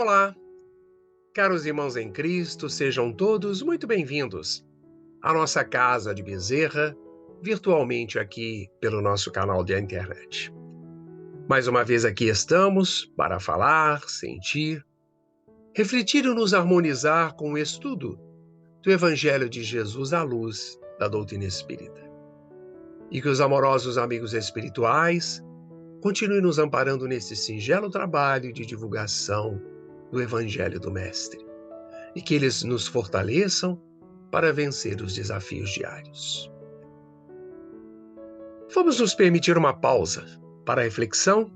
Olá, caros irmãos em Cristo, sejam todos muito bem-vindos à nossa casa de Bezerra, virtualmente aqui pelo nosso canal de internet. Mais uma vez aqui estamos para falar, sentir, refletir e nos harmonizar com o estudo do Evangelho de Jesus à luz da doutrina espírita. E que os amorosos amigos espirituais continuem nos amparando nesse singelo trabalho de divulgação do Evangelho do Mestre, e que eles nos fortaleçam para vencer os desafios diários. Vamos nos permitir uma pausa para a reflexão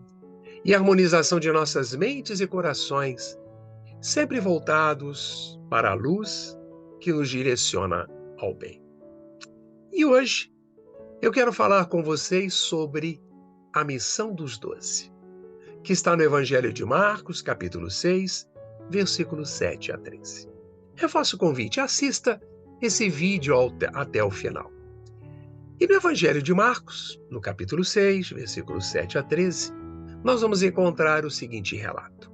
e harmonização de nossas mentes e corações, sempre voltados para a luz que nos direciona ao bem. E hoje eu quero falar com vocês sobre a missão dos 12, que está no Evangelho de Marcos, capítulo 6, versículos 7 a 13. Reforço o convite, assista esse vídeo até o final. E no Evangelho de Marcos, no capítulo 6, versículos 7 a 13, nós vamos encontrar o seguinte relato.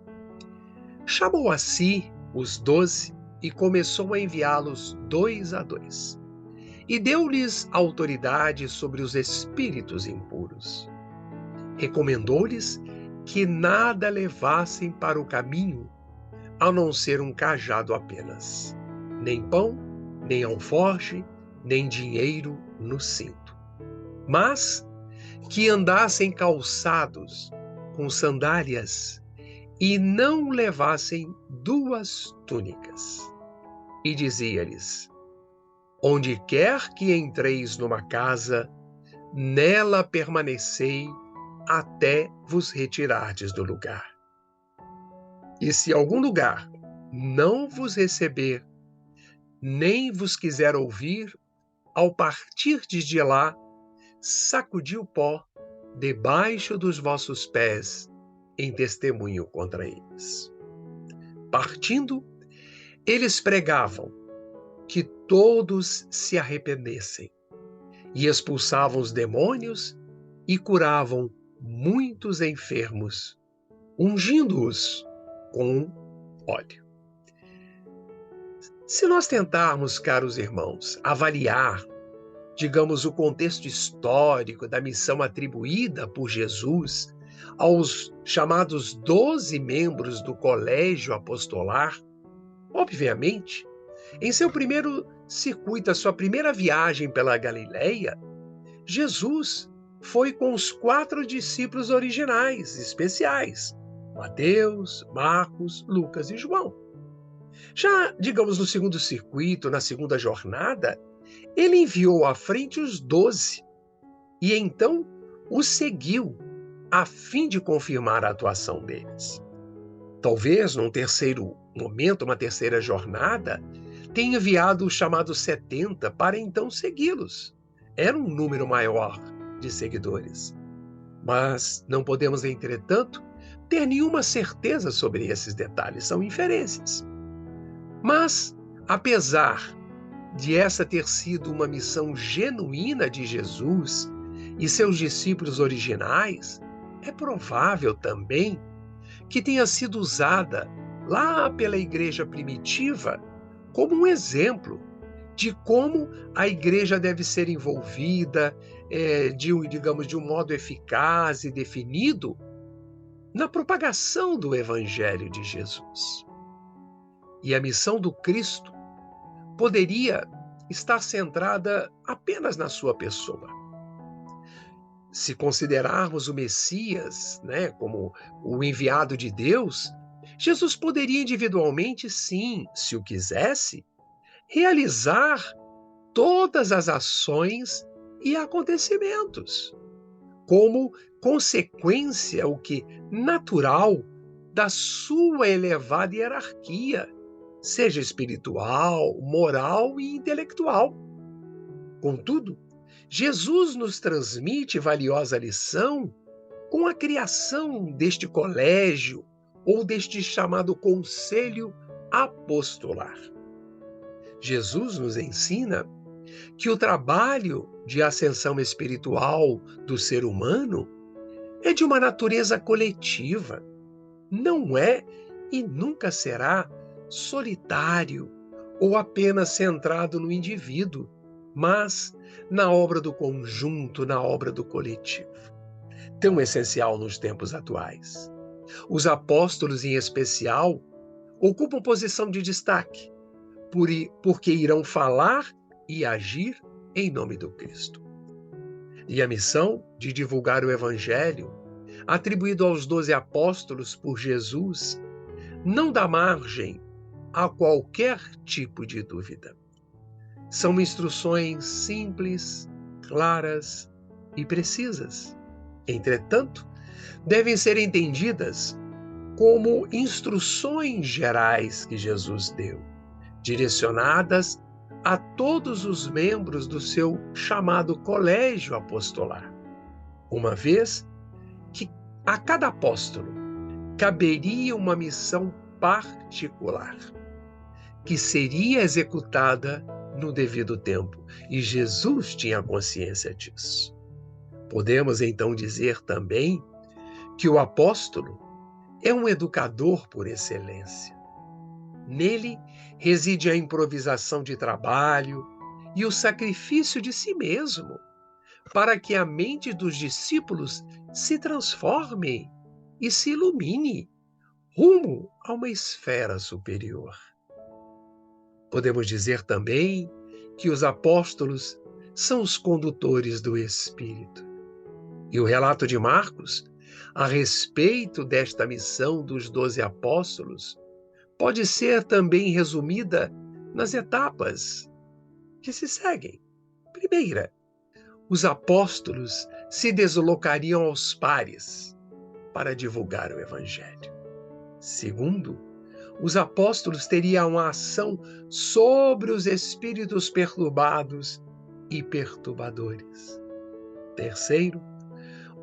Chamou a si os 12 e começou a enviá-los 2 a 2. E deu-lhes autoridade sobre os espíritos impuros. Recomendou-lhes que nada levassem para o caminho, a não ser um cajado apenas. Nem pão, nem alforje, nem dinheiro no cinto. Mas que andassem calçados com sandálias e não levassem 2 túnicas. E dizia-lhes: onde quer que entreis numa casa, nela permanecei até vos retirardes do lugar. E se algum lugar não vos receber, nem vos quiser ouvir, ao partirdes de lá, sacudi o pó debaixo dos vossos pés, em testemunho contra eles. Partindo, eles pregavam que todos se arrependessem, e expulsavam os demônios e curavam muitos enfermos, ungindo-os com óleo. Se nós tentarmos, caros irmãos, avaliar, digamos, o contexto histórico da missão atribuída por Jesus aos chamados 12 membros do colégio apostolar, obviamente, em seu primeiro circuito, a sua primeira viagem pela Galileia, Jesus foi com os 4 discípulos originais, especiais, Mateus, Marcos, Lucas e João. Já, digamos, no segundo circuito, na segunda jornada, ele enviou à frente os 12 e então os seguiu a fim de confirmar a atuação deles. Talvez, num terceiro momento, uma terceira jornada, tenha enviado os chamados 70 para então segui-los. Era um número maior de seguidores. Mas não podemos, entretanto, ter nenhuma certeza sobre esses detalhes, são inferências. Mas, apesar de essa ter sido uma missão genuína de Jesus e seus discípulos originais, é provável também que tenha sido usada lá pela igreja primitiva como um exemplo de como a igreja deve ser envolvida, de um modo eficaz e definido na propagação do Evangelho de Jesus. E a missão do Cristo poderia estar centrada apenas na sua pessoa. Se considerarmos o Messias, como o enviado de Deus, Jesus poderia individualmente, sim, se o quisesse, realizar todas as ações e acontecimentos, como consequência, natural da sua elevada hierarquia, seja espiritual, moral e intelectual. Contudo, Jesus nos transmite valiosa lição com a criação deste colégio ou deste chamado conselho apostolar. Jesus nos ensina que o trabalho de ascensão espiritual do ser humano é de uma natureza coletiva, não é e nunca será solitário ou apenas centrado no indivíduo, mas na obra do conjunto, na obra do coletivo. Tão essencial nos tempos atuais. Os apóstolos, em especial, ocupam posição de destaque, porque irão falar e agir em nome do Cristo. E a missão de divulgar o Evangelho, atribuído aos 12 apóstolos por Jesus, não dá margem a qualquer tipo de dúvida. São instruções simples, claras e precisas. Entretanto, devem ser entendidas como instruções gerais que Jesus deu, direcionadas a todos os membros do seu chamado colégio apostolar, uma vez que a cada apóstolo caberia uma missão particular, que seria executada no devido tempo, e Jesus tinha consciência disso. Podemos então dizer também que o apóstolo é um educador por excelência. Nele reside a improvisação de trabalho e o sacrifício de si mesmo, para que a mente dos discípulos se transforme e se ilumine rumo a uma esfera superior. Podemos dizer também que os apóstolos são os condutores do Espírito. E o relato de Marcos, a respeito desta missão dos 12 apóstolos, pode ser também resumida nas etapas que se seguem. Primeira, os apóstolos se deslocariam aos pares para divulgar o Evangelho. Segundo, os apóstolos teriam uma ação sobre os espíritos perturbados e perturbadores. Terceiro,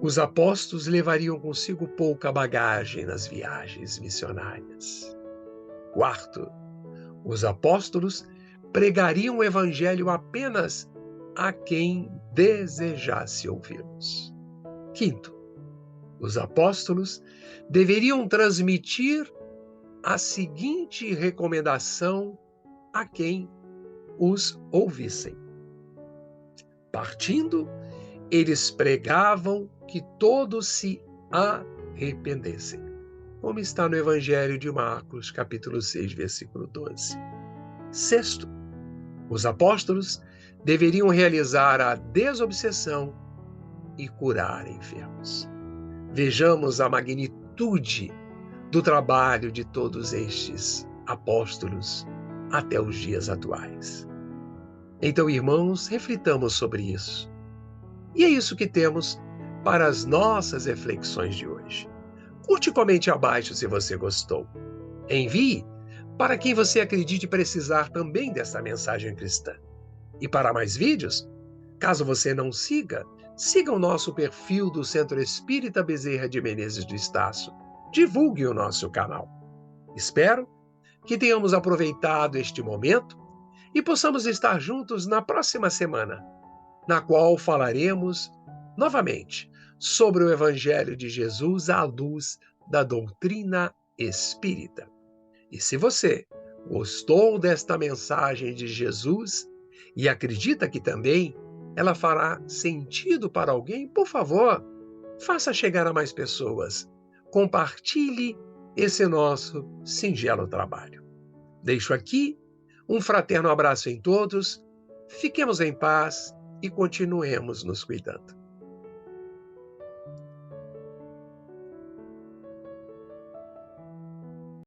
os apóstolos levariam consigo pouca bagagem nas viagens missionárias. Quarto, os apóstolos pregariam o Evangelho apenas a quem desejasse ouvi-los. Quinto, os apóstolos deveriam transmitir a seguinte recomendação a quem os ouvissem. Partindo, eles pregavam que todos se arrependessem, como está no Evangelho de Marcos, capítulo 6, versículo 12. Sexto, os apóstolos deveriam realizar a desobsessão e curar enfermos. Vejamos a magnitude do trabalho de todos estes apóstolos até os dias atuais. Então, irmãos, reflitamos sobre isso. E é isso que temos para as nossas reflexões de hoje. Curte e comente abaixo se você gostou. Envie para quem você acredite precisar também dessa mensagem cristã. E para mais vídeos, caso você não siga, siga o nosso perfil do Centro Espírita Bezerra de Menezes do Estácio. Divulgue o nosso canal. Espero que tenhamos aproveitado este momento e possamos estar juntos na próxima semana, na qual falaremos novamente sobre o Evangelho de Jesus à luz da doutrina espírita. E se você gostou desta mensagem de Jesus e acredita que também ela fará sentido para alguém, por favor, faça chegar a mais pessoas. Compartilhe esse nosso singelo trabalho. Deixo aqui um fraterno abraço em todos, fiquemos em paz e continuemos nos cuidando.